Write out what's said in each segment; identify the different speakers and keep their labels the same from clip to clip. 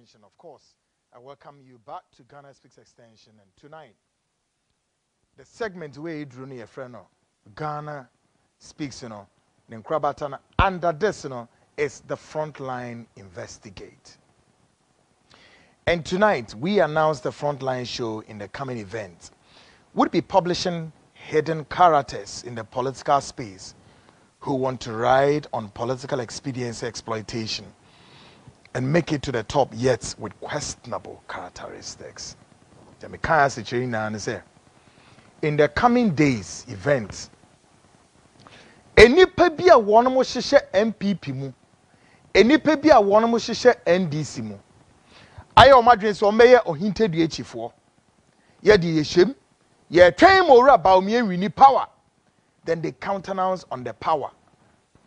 Speaker 1: Extension, of course. I welcome you back to Ghana Speaks Extension. And tonight, the segment where you drew near friend, Ghana Speaks, under this, is the Frontline Investigate. And tonight, we announced the Frontline show in the coming event. We'll be publishing hidden characters in the political space who want to ride on political expediency exploitation and make it to the top, yet with questionable characteristics. In the coming days, events, any pebi a one mo hyehyɛ MPP mu, any pebi a one mo hyehyɛ NDC mu. Aye o madwen so meye ohintadu echifo. Ye di yeshem, ye twɛn mo wura ba omie wini power. Then they countenance on the power.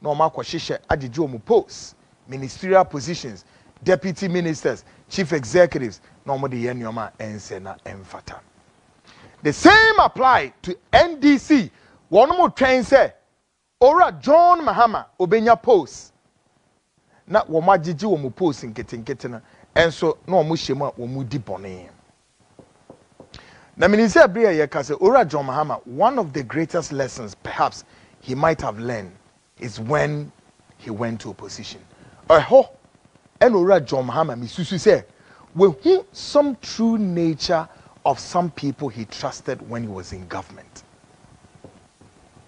Speaker 1: No ma ko hyehyɛ agyeje omu posts, ministerial positions, deputy ministers, chief executives, no mo de ye nyoma ense na emfata. The same apply to NDC. One more train say, Ora John Mahama obenya post. Na woma gigi womu post nketenketena. And so no mu shema womu di bone. Na minise abriya ye ka say Ora John Mahama, one of the greatest lessons perhaps he might have learned is when he went to opposition. Ho and Ora John Mahama misusu say we who some true nature of some people he trusted when he was in government.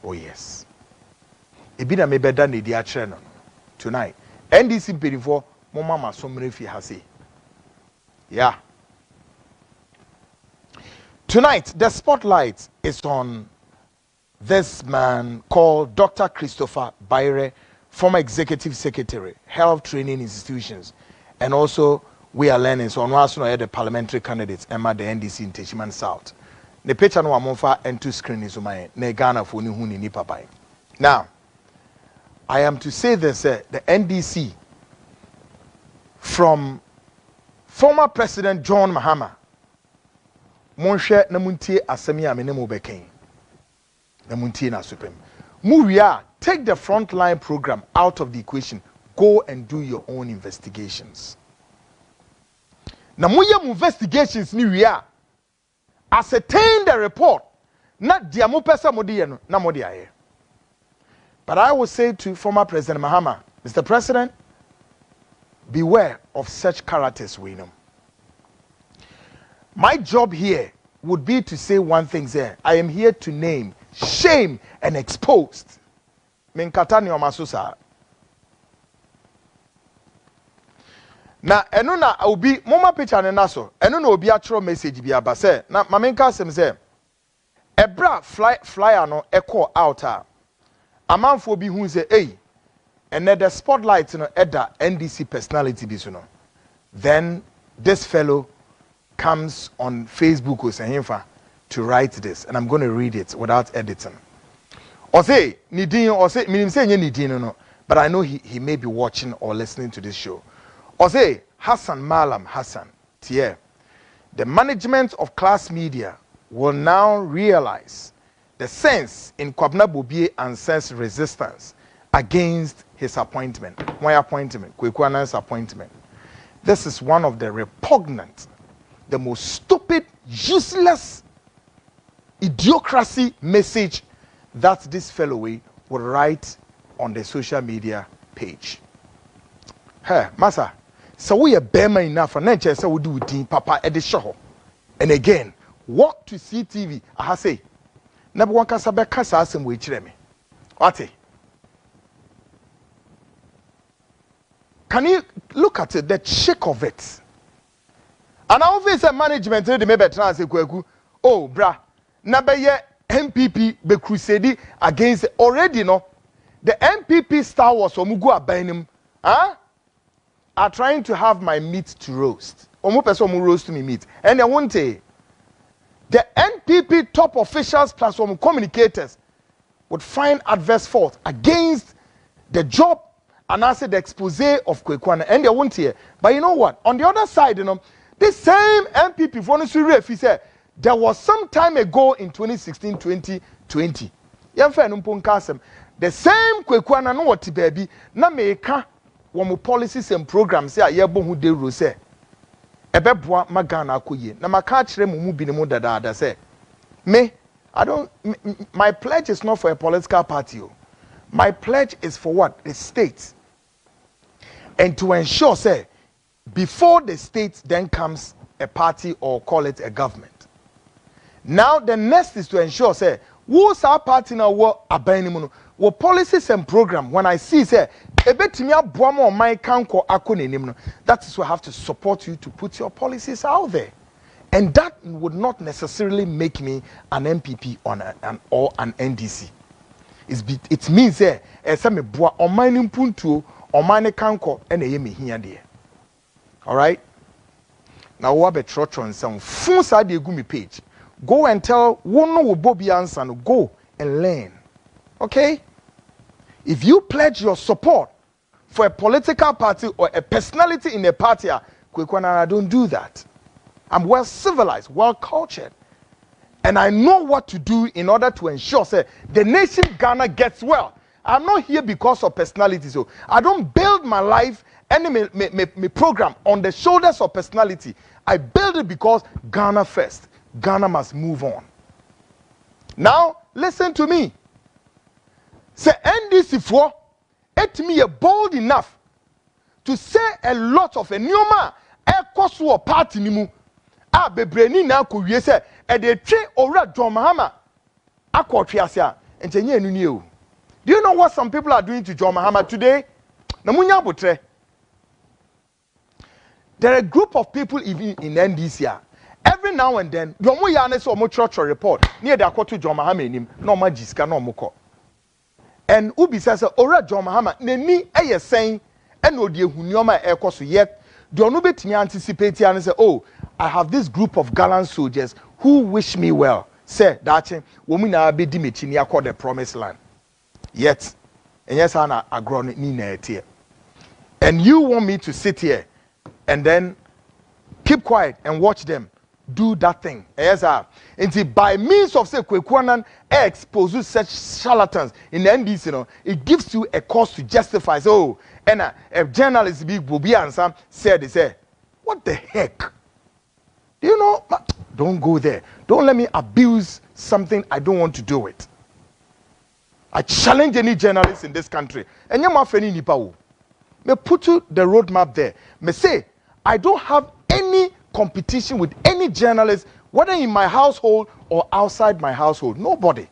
Speaker 1: Oh yes. Ebina me beda ne di akere no tonight. NDC mpedifo mo mama so mrefi ha say. Yeah. Tonight the spotlight is on this man called Dr. Christopher BEYERE, former executive secretary, health training institutions, and also we are learning so on was the parliamentary candidates Emma the NDC in Techiman South. The picture no amonfa and two screen is my ne Ghana for ni huni ni papai. Now, I am to say this the NDC from former President John Mahama Monshe namuntie asemi amene mo beken. Namuntie na supreme. Muria, take the Frontline program out of the equation. Go and do your own investigations. Na muye investigations ni wia ascertain the report na dia mo pesa mo de no na mo de aye. But I will say to former President Mahama, Mr. President, beware of such characters we know. My job here would be to say one thing there. I am here to name, shame, and exposed. Minkatani omasusa. Na enu na obi moma picture ne naso enu na obi atro message bi aba se na mamenka asem se ebra flyer no echo out a amanfo bi hu se and the spotlight no eda NDC personality bi so no. Then this fellow comes on Facebook or Sahinfa to write this, and I'm going to read it without editing. Or say nidin or say minim say nidin no, but I know he may be watching or listening to this show. Ose Hassan Malam Hassan Tier. The management of class media will now realize the sense in Kwabna Bobie and sense resistance against his appointment. My appointment, Kwekwanan's appointment. This is one of the repugnant, the most stupid, useless idiocracy message that this fellow will write on the social media page. Hey, Masa. So we are bema enough and then say we do din papa at the show. And again, walk to CTV. I say, never one can sabe kasa asem we chireme. What? Can you look at it, the check of it? And obviously management they may be trans oh bra, na be ye MPP be crusade against already no. The MPP star was omugu abanim. Huh? Are trying to have my meat to roast. Omo person omo roast me meat. And they won't say the NPP top officials plus some communicators would find adverse fault against the job and answer the expose of Kwekwana. And they won't hear. But you know what? On the other side, this same MPP for he said there was some time ago in 2016, 2020. The same Kwekwana no what baby na meka womo policies and programs say ayebo hu de rose ebeboa magana akoye na maka kire mu bi ne mu dada say me my pledge is not for a political party. My pledge is for what? The state. And to ensure, say, before the state then comes a party or call it a government. Now the next is to ensure, say, who's our party now? What policies and program? When I see, say, that is why I have to support you to put your policies out there. And that would not necessarily make me an MPP or an NDC. It means that some boa on mining punto or mining kanko and a yemi here. All right. Now what be trotch on some full side gumi page. Go and tell one no Bobby Ansan, go and learn. Okay. If you pledge your support for a political party or a personality in a party, I don't do that. I'm well civilized, well cultured. And I know what to do in order to ensure say, the nation Ghana gets well. I'm not here because of personality. So I don't build my life and my program on the shoulders of personality. I build it because Ghana first. Ghana must move on. Now, listen to me. Say NDC for it me bold enough to say a lot of a new man a party nimu. Ah, bebreni na ko wie se e de twe owura John Mahama akotwe ase entenye enu ni o. Do you know what some people are doing to John Mahama today? Na munya botre. There are a group of people even in NDC. Every now and then, yomo ya na se omo church report. Near the akoto John Mahama enim, no magiska no moko. And ubi says owura John Mahama neni eye sen and odi ehunioma ekoso yet. Do you betimi anticipate and say, oh, I have this group of gallant soldiers who wish me well. Say that woman na be dimechi ni akọ the promised land. Yet, and yes, Anna agron ni na etie. And you want me to sit here and then keep quiet and watch them do that thing. Yes, and by means of say Kwekwanan expose such charlatans in the NDC, you know, it gives you a cause to justify. So, and a journalist big Bobby and Sam said, they say, what the heck? Do you know? Don't go there. Don't let me abuse something I don't want to do it. I challenge any journalist in this country. And you're my friend in Nipawo. Me put you the roadmap there. Me say, I don't have any competition with any journalist, whether in my household or outside my household. Nobody.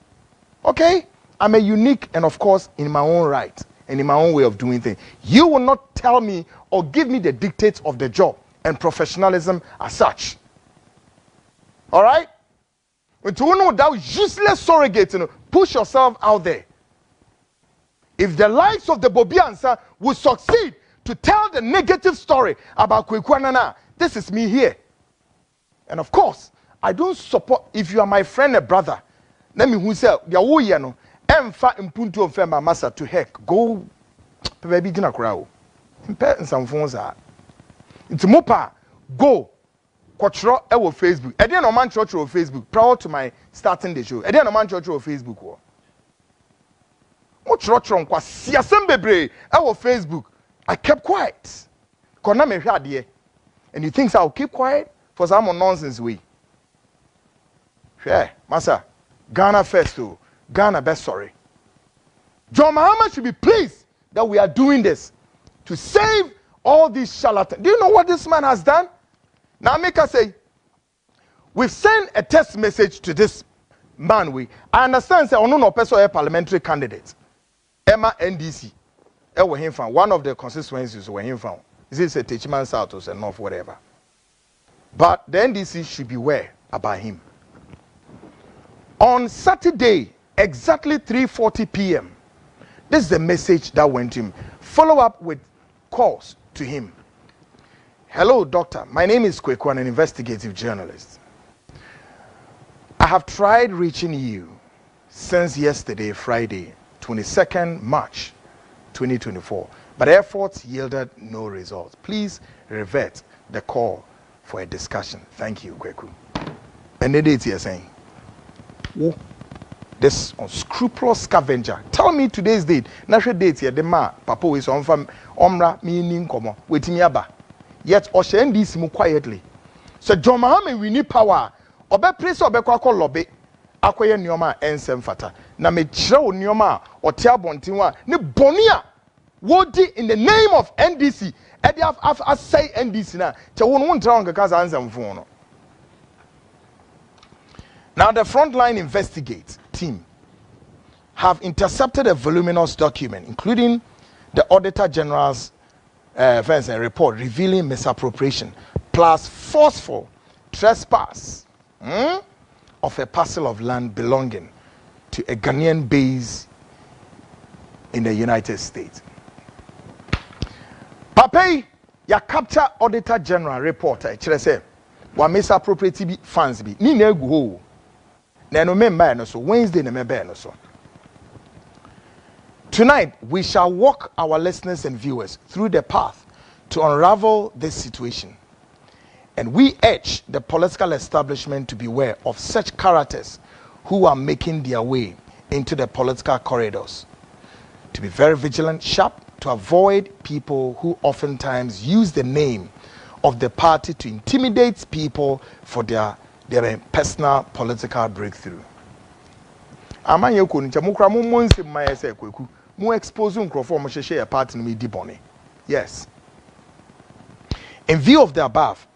Speaker 1: Okay? I'm a unique and of course in my own right and in my own way of doing things. You will not tell me or give me the dictates of the job and professionalism as such. All right? When you know that useless surrogate, you know, push yourself out there. If the likes of the Bobiansa will succeed to tell the negative story about Kwekwanana, this is me here. And of course, I don't support, if you are my friend and brother, let me who say, no, emfa impuntu of fema massa to heck, go, baby, gina crowd. Impertinent some phones are. It's mopa, go. Quattro ewo Facebook. I didn't know man church or Facebook prior to my starting the show. I didn't know man church or Facebook. Mo church on kwa siasem bebre ewo Facebook. I kept quiet. Kona me hwa de. And you think I'll keep quiet for some nonsense way? Yeah, Massa. Ghana first too. Ghana best sorry. John Mahama should be pleased that we are doing this to save all these charlatans. Do you know what this man has done? Now make us say, we've sent a text message to this man. I understand say no person a parliamentary candidate. Emma NDC. One of the constituencies were him found. Is it a Techiman South or North, whatever? But the NDC should be aware about him. On Saturday, exactly 3:40 p.m., this is the message that went to him. Follow up with calls to him. Hello, doctor. My name is Kwekwan, an investigative journalist. I have tried reaching you since yesterday, Friday, 22nd March 2024, but efforts yielded no results. Please revert the call for a discussion. Thank you, Kweku. And the date here saying, oh, this unscrupulous scavenger. Tell me today's date. National date here. The ma papa is on from omra meaning komo. Waiting yaba. Yet Oshen this quietly. So John Mahama we need power. Obe place obe kwa lobby. Akoye nneoma ensem fata. Na me kyerɛ wo nneoma o tia bonten wa ne bonia wodi in the name of NDC. Edi I say NDC na. Che wo no ntra on kaka ansem fo no. Now the Frontline investigate team have intercepted a voluminous document including the Auditor General's report revealing misappropriation plus forceful trespass of a parcel of land belonging to a Ghanaian base in the United States. Pape, ya capture Auditor General report. Chile say, wa misappropriated funds bi. Ni na egu ho. Na no member no so Wednesday na member no so. Tonight, we shall walk our listeners and viewers through the path to unravel this situation. And we urge the political establishment to beware of such characters who are making their way into the political corridors. To be very vigilant, sharp, to avoid people who oftentimes use the name of the party to intimidate people for their personal political breakthrough. Mu expose nkrofo mo hwehwe a party no me di bone. Yes. In view of the above,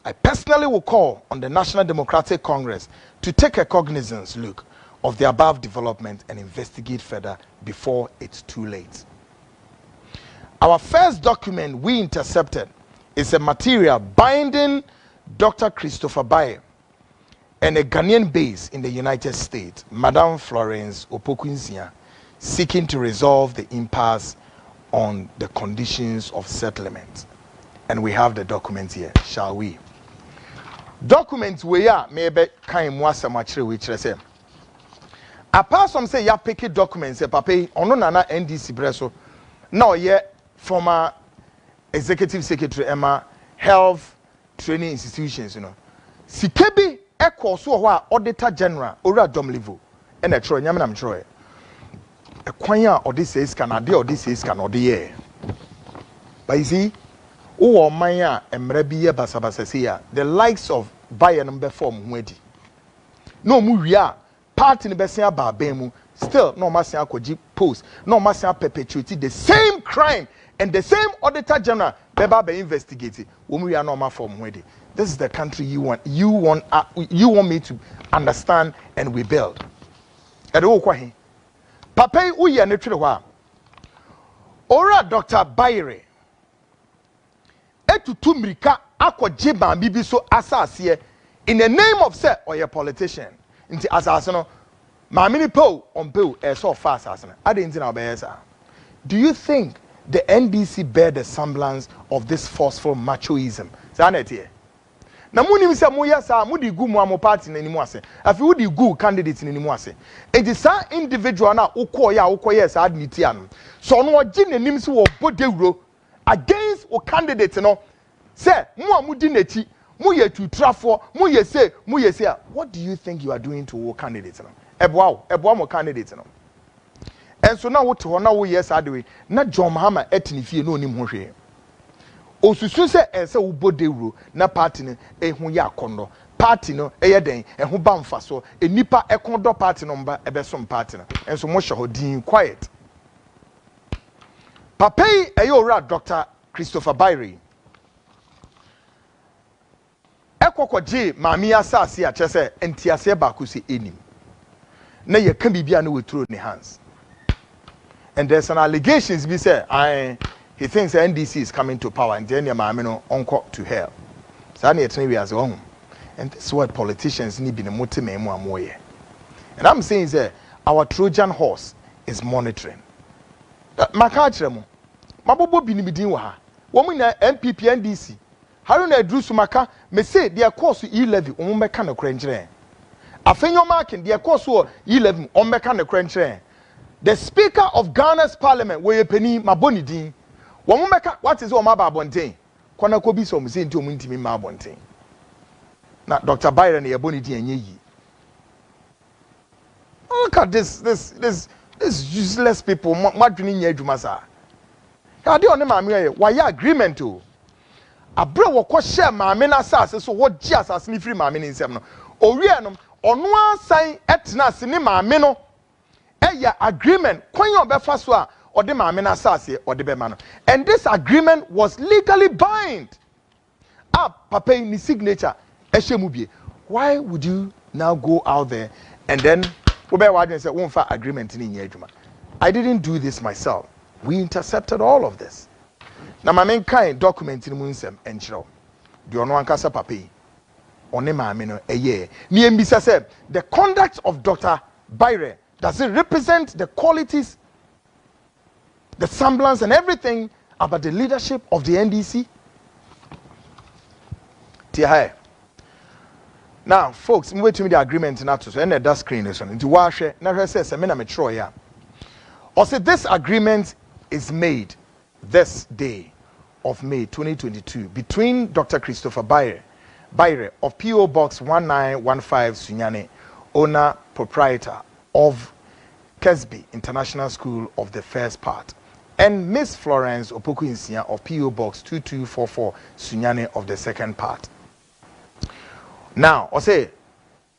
Speaker 1: I personally will call on the National Democratic Congress to take a cognizance look of the above development and investigate further before it's too late. Our first document we intercepted is a material binding Dr. Christopher BEYERE and a Ghanaian base in the United States, Madame Florence Opokunsia, seeking to resolve the impasse on the conditions of settlement. And we have the documents here, shall we? Documents we are maybe kind of much which I say. Apart from say ya pick documents, papa ono nana NDC breso. Now yeah, former executive secretary Emma health training institutions, you know. Sikebi eko so wa Auditor General ora dom level. And a tro nyame nam tro. A kwanya or this is can ade or this is can or the but you see, oh manya emrebiye basabasasiya the likes of BEYERE number form wedi no mu wia party ni besia ba mu still no masia koji post no masia perpetuate the same crime and the same Auditor General beba be investigate wo mu wia no ma form wedi. This is the country you want me to understand and we build. Edo kwa he Papa uye ne twere hwa. Ora Dr. BEYERE etutu mirika akogye ban bibi so asase in the name of say or a politician. Nti asase no ma mini po on bill so fast asase no. Ade nti na obeyesa. Do you think the NDC bear the semblance of this forceful machoism? Sanete. Na muni mi se mo yesa mo di gu mo am party na nimu ase afi wo di gu candidate na nimu ase enti sa individual na ukoye sa admit am so no ogi na nim se wo bodewuro against o candidate no say mo amudi nachi mo ye tutrafo mo ye say what do you think you are doing to o candidate no eboa mo candidate no and so now what ho na wo yes adewe na John Mahama etini fie no onim ho hwe osusu se ense wo bodewuro na party ne ehun ya akondo party no eyeden ehun ba mfa so enipa ekondo party no mba ebesom party no enso mo hwe ho din quiet papay eyora Dr. Christopher BEYERE ekokogye maami asase a chese entiase ba ku se enim na ye ka bibia na weturo ne hands and there's an allegations be say he thinks NDC is coming to power and then your mamino uncle to hell. So I need we as home. And this is what politicians need be the motive. And I'm saying that our Trojan horse is monitoring. Makachemo. Mabobo binibidin wa. Woman MPP NDC. Haruna Drusu Maka me say their course E-levy umbeka na krenjre. Afenyo marking their course E-levy umbeka na krenjre. The Speaker of Ghana's Parliament where penny mabonidin. What is all my babontain? Kwana kobi so mse nti omuntimi ma bontain. Na Dr. BEYERE na yeboni di enye yi. Look at this useless people madwini nya adwuma sa. Ade one maame ye why agreement o. abra wo ko hye maame na asase so wo gi asase ni free maame ni nsem no owie no ono asan etena ase ni maame no eya agreement kwan obefa so a ode maame na asase ode be ma no, and this agreement was legally bind papa ni signature ehye mu bie. Why would you now go out there and then obe wadwen say won fa agreement ni nya adwuma? I didn't do this myself. We intercepted all of this. Na maame kan document ni mu nsem enchiro de ono ankasa papa yi one maame no eye ni embisa say the conduct of Dr. BEYERE, does it represent the qualities, the semblance and everything about the leadership of the NDC? Now folks, we wait to me the agreement na to so and that screen is on into wa hwe na hwe say me na me tro ya or say this agreement is made this day of May 2022 between Dr. Christopher BEYERE of PO Box 1915 Sunyane, owner proprietor of Cedis International School of the first part, and Miss Florence Opoku Insia of PO Box 2244 Sunyane of the second part. Now, I say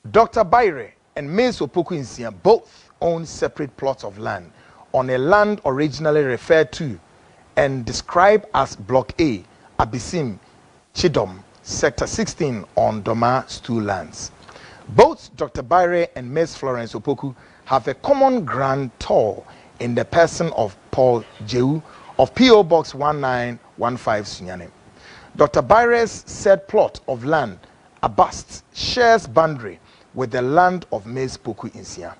Speaker 1: Dr. BEYERE and Miss Opoku Insia both own separate plots of land on a land originally referred to and described as Block A, Abisim, Chidom, Sector 16 on Doma Stool lands. Both Dr. BEYERE and Ms. Florence Opoku have a common grantor in the person of Paul Jehu of P.O. Box 1915 Sunyane. Dr. BEYERE's said plot of land, Abast, shares boundary with the land of Ms. Poku Insia.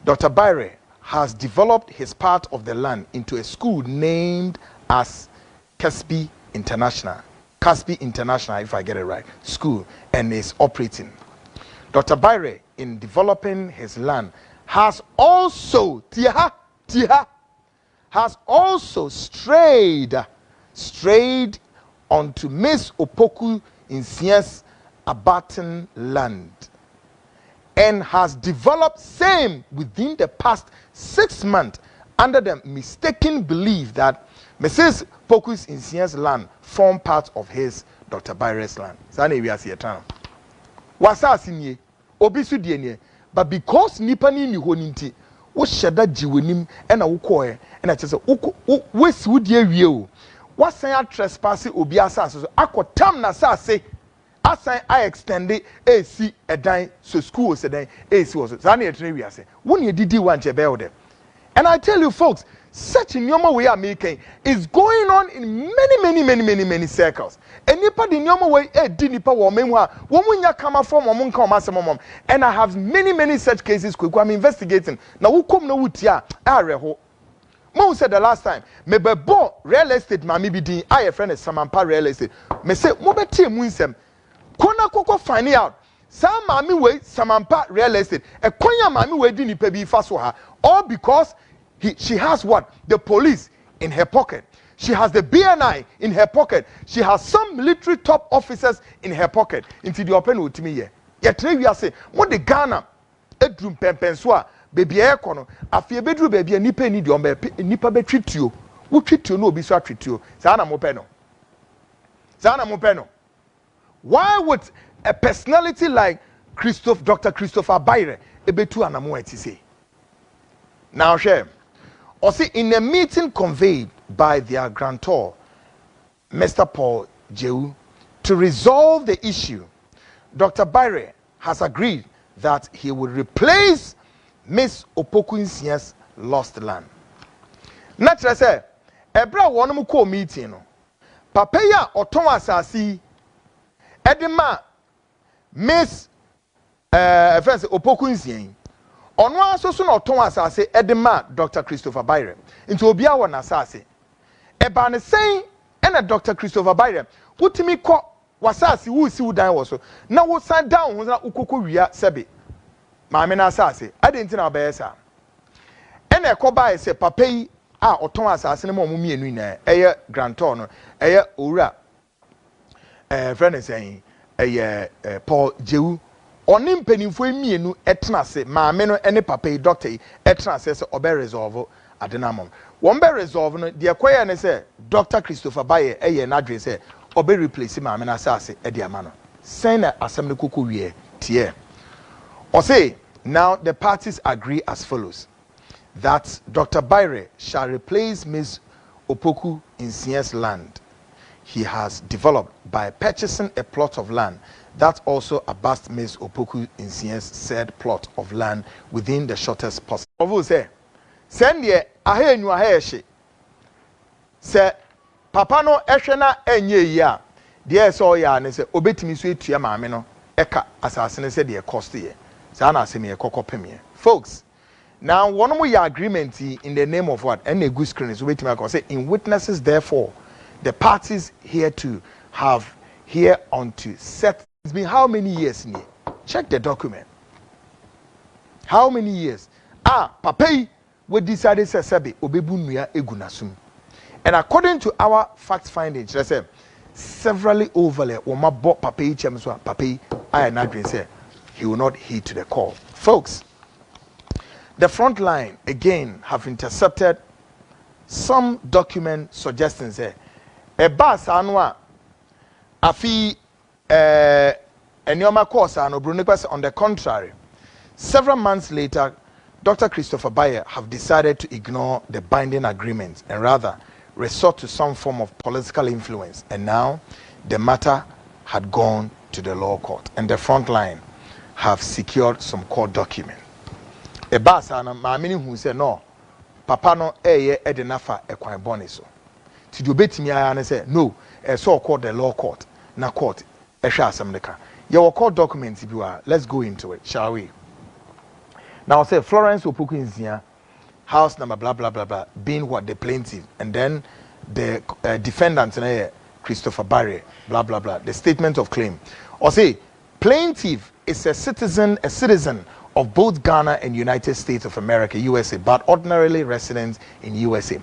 Speaker 1: Dr. BEYERE has developed his part of the land into a school named as Cedis International, if I get it right, school, and is operating. Dr. BEYERE, in developing his land, has also strayed onto Miss Opoku Insia's Abaten land, and has developed same within the past 6 months under the mistaken belief that Mrs. Poku Insia's land form part of his, Dr. BEYERE's land. Sane we are see etan. Wasasi nie, obi su die nie, but because nipa ni ho nti, wo hyeda giwenim na wo koe, na kyese wo si wo die wie o. Wasan ya trespass obi asase so akotam na asase. Asan I extend AC edan so school so dan AC was so na etre wi ase won ye didi wan che build. And I tell you folks, such a normal way are making is going on in many circles. And nipa di normal way di nipa wo memu a wo munya kama form wo nka o masem. And I have many such cases I'm investigating. Na wo kom na wutia areho. Mo said the last time me be bo real estate mami bi din I friend is Samampa real estate. Me say mo be tie mu nsem. Kona koko find out. Some mami way Samampa real estate. E konya mami way di nipa bi fa so ha. All because she has what? The police in her pocket. She has the BNI in her pocket. She has some military top officers in her pocket. Into the open with me here. Yet we are saying, what the Ghana edrum pempenswa baby ekono afie bedru baby nipa ni de ombe nipa be treat you. Wo treat you no obi so treat you. Sana mo pe no. Why would a personality like Dr. Christopher BEYERE ebetu anamo eti say? Now share. Or see, in a meeting conveyed by their grantor, Mr. Paul Jehu, to resolve the issue, Dr. BEYERE has agreed that he will replace Miss Opoku Insia's lost land. Naturally, say, Ebra wonu ko meeting no. Papa ya oton asasi edema Miss Opoku Insia. Ono asoso na oton asase edema Dr. Christopher BEYERE nti obi a wona asase eba ne sen na Dr. Christopher BEYERE wutimi kọ wasase wu si wudan wo so na wo san down ho na ukoko wia sebe maame na asase adenti na obayesa ena ekoba ese papa yi a oton asase ne mo mienu na eye grantor no eye owura friend say eye Paul Jehu oni mpanimfo emienu etena se maame no ene papa yi doctor yi etena se obe resolve adenamom won be resolve no de koye ne se Dr. Christopher BEYERE eye na adwe se obe replace maame na asase e de ama no sen na asem ne koko wie tie or say now the parties agree as follows that Dr. BEYERE shall replace Ms. Opoku Nsia's land he has developed by purchasing a plot of land that also abuts Ms. Opoku Nsia's said plot of land within the shortest possible. Ovu say, send ye ahe nyu ahe she. Say, papa no ehwe na enye yi a, de so ya ne say obetimi so etua maame no eka asase ne say de cost ye. Say na asem ye kokopem ye. Folks, now one more agreement in the name of what? And a good screen is waiting. I say in witnesses, therefore, the parties here to have here on to set. It's been how many years? Check the document. How many years? Papai we decided to say obebunuya egunasum. And according to our fact findings, let's say severally overlay oma bought papai chemswa papai I not say he will not heed to the call. Folks, the Frontline again have intercepted some document suggesting say a bus anwa afi enyoma course and on the contrary. Several months later, Dr. Christopher BEYERE have decided to ignore the binding agreement and rather resort to some form of political influence. And now the matter had gone to the law court and the Frontline have secured some court document. A bus and my meaning who said no, Papa no edenafa ekwan boni so. To do bet me and say no, a so called the law court, na court, a sha samdeka. Your court documents if you are, let's go into it, shall we? Now say Florence Opoku Nsia, house number blah blah blah blah, being what the plaintiff, and then the defendant Christopher BEYERE, blah blah blah, the statement of claim. Or say plaintiff is a citizen of both Ghana and United States of America, USA, but ordinarily resident in USA.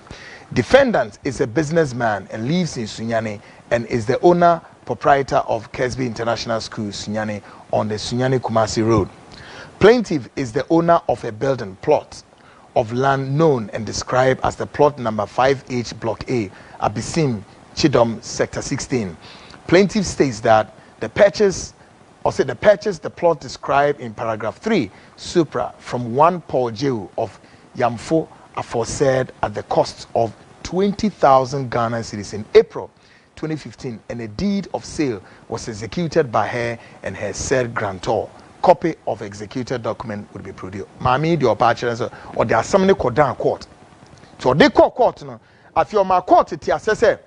Speaker 1: Defendant is a businessman and lives in Sunyani and is the owner proprietor of Kesby International School, Sunyani, on the Sunyani Kumasi Road. Plaintiff is the owner of a building plot of land known and described as the plot number 5H Block A, Abisim, Chidom, Sector 16. Plaintiff states that the plot described in paragraph 3, supra, from one Paul Jew of Yamfo aforesaid at the cost of 20,000 Ghana cedis in April 2015, and a deed of sale was executed by her and her said grantor. Copy of executed document would be produced. Mami, the opportunity, or there are some down court. So they call court no. If you're my court, it say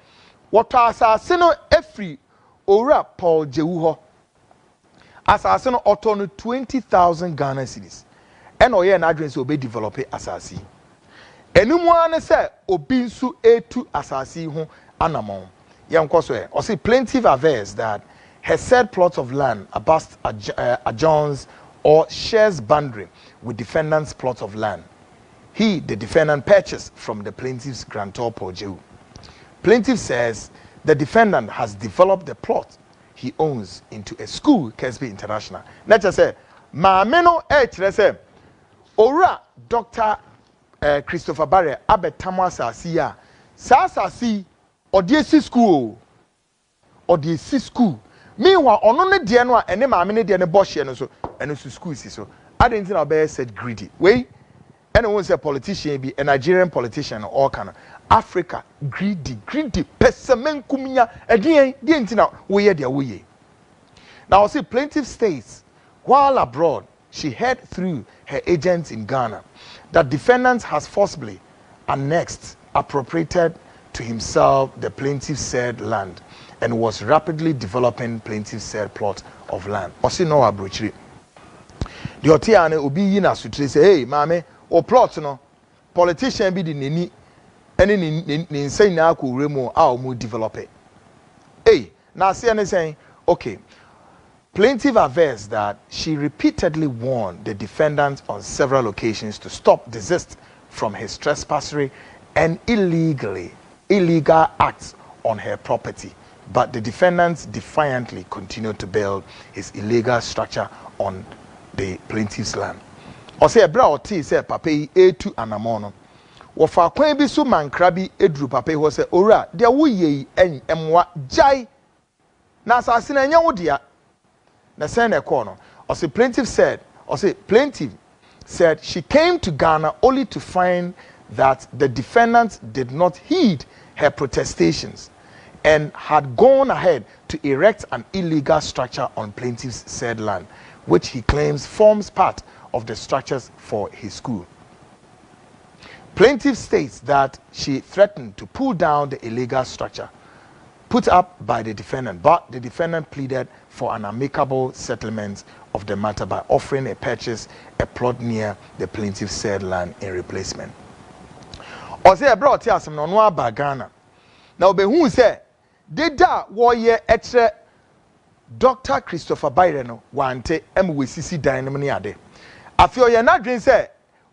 Speaker 1: what assassino every ora Paul Jehu assassino autono 20,000 Ghana cedis. And oye an address will be developed assassin. Anyone say obinsu A2 assassin home anamon. Young Cosway, or see plaintiff averse that her said plots of land adjoins or shares boundary with defendant's plot of land. He, the defendant, purchased from the plaintiff's grantor Paul Jehu. Plaintiff says the defendant has developed the plot he owns into a school, Kesby International. Let's just say, Maameno say, Ora Dr. Christopher BEYERE abetamo asasi ya sa asasi odiesi school odiesi school meanwhile ono ne de no a ene maame ne de ne bohye no so ene so school si so adentin na be said greedy we ene won say politician bi a Nigerian politician or kind Africa greedy pesemen kumnya edien de ntina we ye de we ye. Now see plaintiff states while abroad she heard through her agents in Ghana that defendant has forcibly annexed, appropriated to himself the plaintiff's said land and was rapidly developing plaintiff's said plot of land. Osi no abrochiri. The otiane obi yi na sutre say, hey, mame, o plot no, politician bi di nini, ene ni insane na ko remo a o mu develop it. Hey, now see saying, okay. Plaintiff averts that she repeatedly warned the defendant on several occasions to desist from his trespassery and illegal acts on her property. But the defendant defiantly continued to build his illegal structure on the plaintiff's land. Or say a bra or tea say pape A2 anamono. Wofa kwen bi so mankra bi edru pape ho say ora dia wo ye en emwa jai na asase na enya wo dia na send a corner or say plaintiff said she came to Ghana only to find that the defendant did not heed her protestations and had gone ahead to erect an illegal structure on plaintiff's said land, which he claims forms part of the structures for his school. Plaintiff states that she threatened to pull down the illegal structure put up by the defendant, but the defendant pleaded for an amicable settlement of the matter by offering a plot near the plaintiff's said land in replacement. Or say brought here some no aba Ghana. Now be who say deda wo ye etre Dr. Christopher BEYERE no wante MWCC dynamic ni ade. Afio ye na dwen say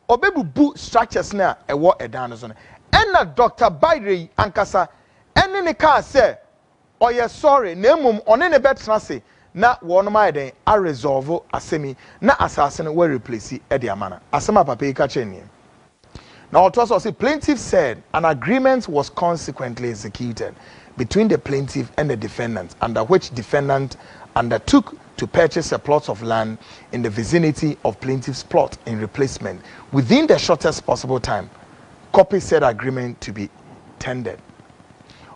Speaker 1: obebubu structures na ewo edan no so. Na Dr. BEYERE ankasa ene ne ka say oye sorry na emum one ne betra say na wono ma den a resolve asemi na asase no we replace e de amana. Asema papa e ka cheni. Now, it also plaintiff said an agreement was consequently executed between the plaintiff and the defendant, under which defendant undertook to purchase a plot of land in the vicinity of plaintiff's plot in replacement within the shortest possible time. Copy said agreement to be tendered.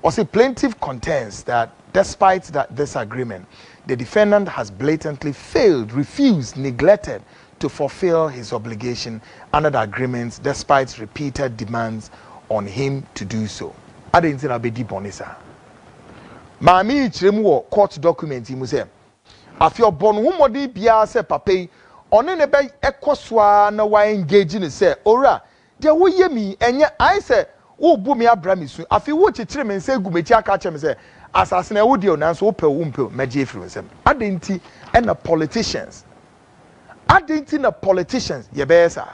Speaker 1: Also, plaintiff contends that despite this agreement, the defendant has blatantly failed, refused, neglected to fulfill his obligation under the agreements despite repeated demands on him to do so. I didn't say I'll be deep on this. Mami chiremu court document mu say afio bon humodi bia say papa one ne be ekoswa na wa engage ni say ora de wo ye mi enye I say wo bu me abra mi su afi wo chichire me say gumechi aka che me say asase na wo de onanso wo pe wo mpe meje efiri nsem adenti and the politicians adenti na politicians ye be sa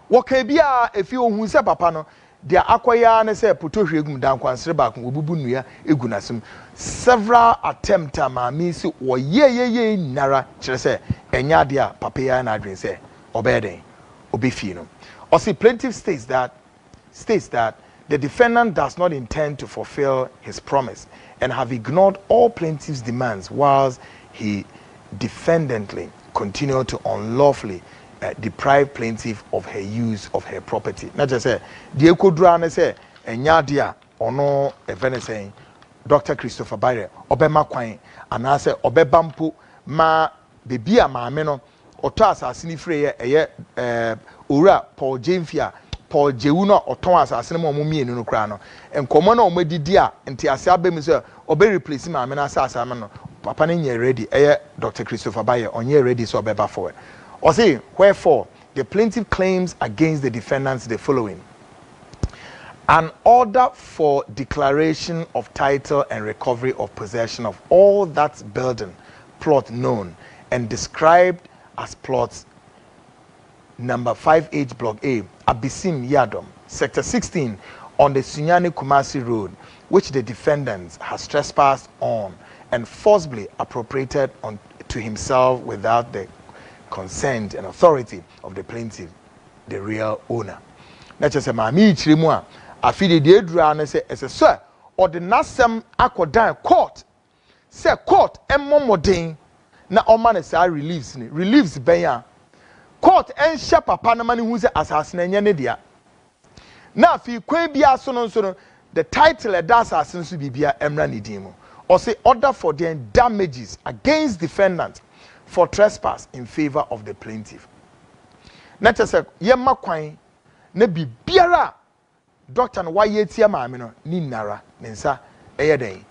Speaker 1: wo ka bia efi ohun se papa no dia akoya na se poto hwegum dan kwansere ba ko obubu nua egu nasem several attempt ma mi si wo ye nara kire se enya de a papa ya na adwen se obeden obefi no or see plaintiff states that the defendant does not intend to fulfill his promise and have ignored all plaintiff's demands whilst he defendantly continued to unlawfully deprive plaintiff of her use of her property. Not just say, the Ekodra ne say, Enyadia, or no, event saying, Dr. Christopher BEYERE, Obema Quine, and I say, Obebampu, ma, bebia ma meno, or Tasa Sinifre, Ura, Paul Jamefia, Paul Jeuno, or Thomas, as Cinema Mummy in Ukrano, and Commono Medidia, and Tiasabe, Mr. Obe replacing my Menasa, Papa ready, Dr. Christopher BEYERE, on ye ready, so Beba for it. Or say, wherefore, the plaintiff claims against the defendants the following: an order for declaration of title and recovery of possession of all that building, plot known and described as plots number 5H Block A, Abisim Yadom, Sector 16, on the Sunyani Kumasi Road, which the defendant has trespassed on and forcibly appropriated to himself without the consent and authority of the plaintiff, the real owner. Not just a mami chrimua, a fide de dra say as a sir, or the nasem akodan court. Say court and momodin na omane sa relieves benya. Court and shapa panamani who's assassin and yanedia. Now fi kwe bia sono the title a das assassin to be bia emra nidimo. Or say order for the damages against defendant for trespass in favor of the plaintiff. Not just say yema kwan na bibiara doctor no waye tia maame no ni nara nensa eyeden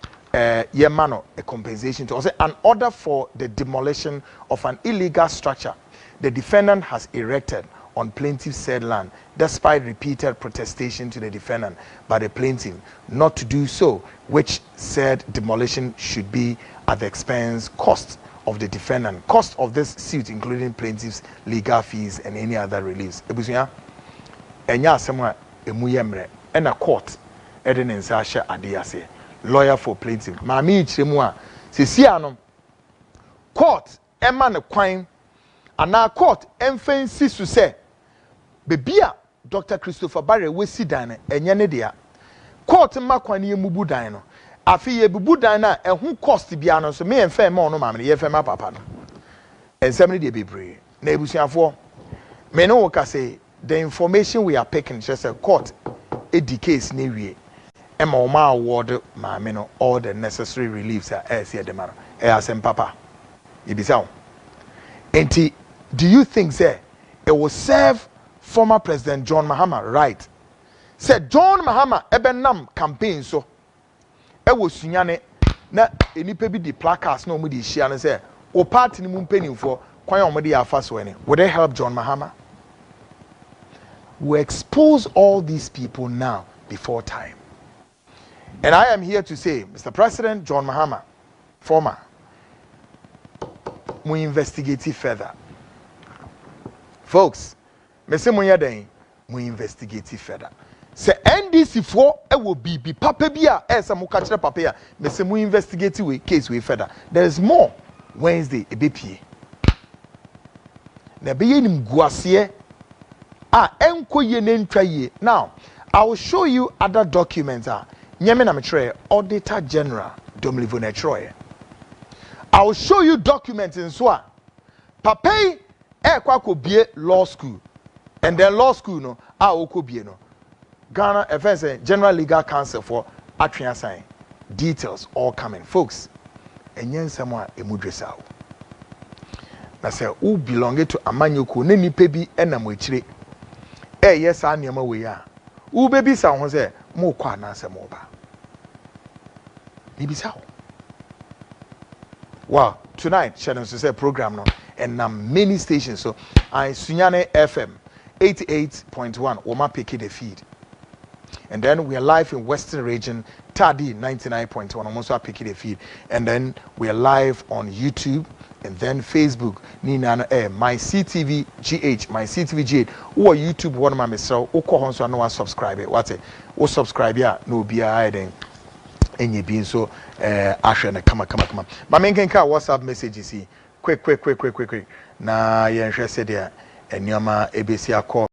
Speaker 1: yema no a compensation to say an order for the demolition of an illegal structure the defendant has erected on plaintiff's said land despite repeated protestation to the defendant by the plaintiff not to do so, which said demolition should be at the expense cost of the defendant, cost of this suit including plaintiff's legal fees and any other reliefs. Ebusuya enya asema emuyemre and a court eden ensasha adiase lawyer for plaintiff maami chiremu a sesia no court ema ne kwan ana court emfansi su se bebia Dr. Christopher BEYERE we si dan enye ne dia court ma kwan ye mubu dan no afi ye bubu dan na ehun cost bia no so me enfa ma ono ma me ye fa ma papa no ensem ne de bebre na ebusuafo me no wo ka say the information we are picking just a court the case ne wie e ma o ma award ma me no all the necessary reliefs are here the man e asem papa ibisa enti do you think say it will serve former President John Mahama right said John Mahama ebenam campaign so e wo sunyane na enipa bi di placards na omo di hia no say o party ni mu mpanimfo kwan omo di afa so ene would they help John Mahama? We expose all these people now before time. And I am here to say, Mr. President John Mahama, former, we investigate it further. Folks, Mr. Munyadeng, we investigate it further. Say NDC for it will be papa bia as a mukachira papa Mr. We investigate we case we further. There is more Wednesday a BP. Na be nim guasie enko ye nentwa ye. Now, I will show you other documents. Nyame na metre Auditor General Domlivo na Troy. I will show you documents in so papa kwa ko bie law school. And then law school no ko bie no. Ghana FS General Legal Council for Atria sign. Details all coming, folks. Enyen semwa emudresa. Na say who belong to amanyoko ne nipa bi enam akire. Yes, I am aware. Who baby sound say more kwana se mo ba. Nibisa. Wow, tonight channel to say program no and many stations so I Sunyane FM 88.1 Oma pick the feed. And then we are live in Western Region Tadi 99.1 also pick the feed. And then we are live on YouTube and then Facebook Nina my CTV GH my CTV GH or YouTube one my myself o ko honso no subscribe what it o subscribe ya no be then enye bi so ahwe na kama ma menken ka WhatsApp messages quick na ye nhwe se dia enioma ebesi akọ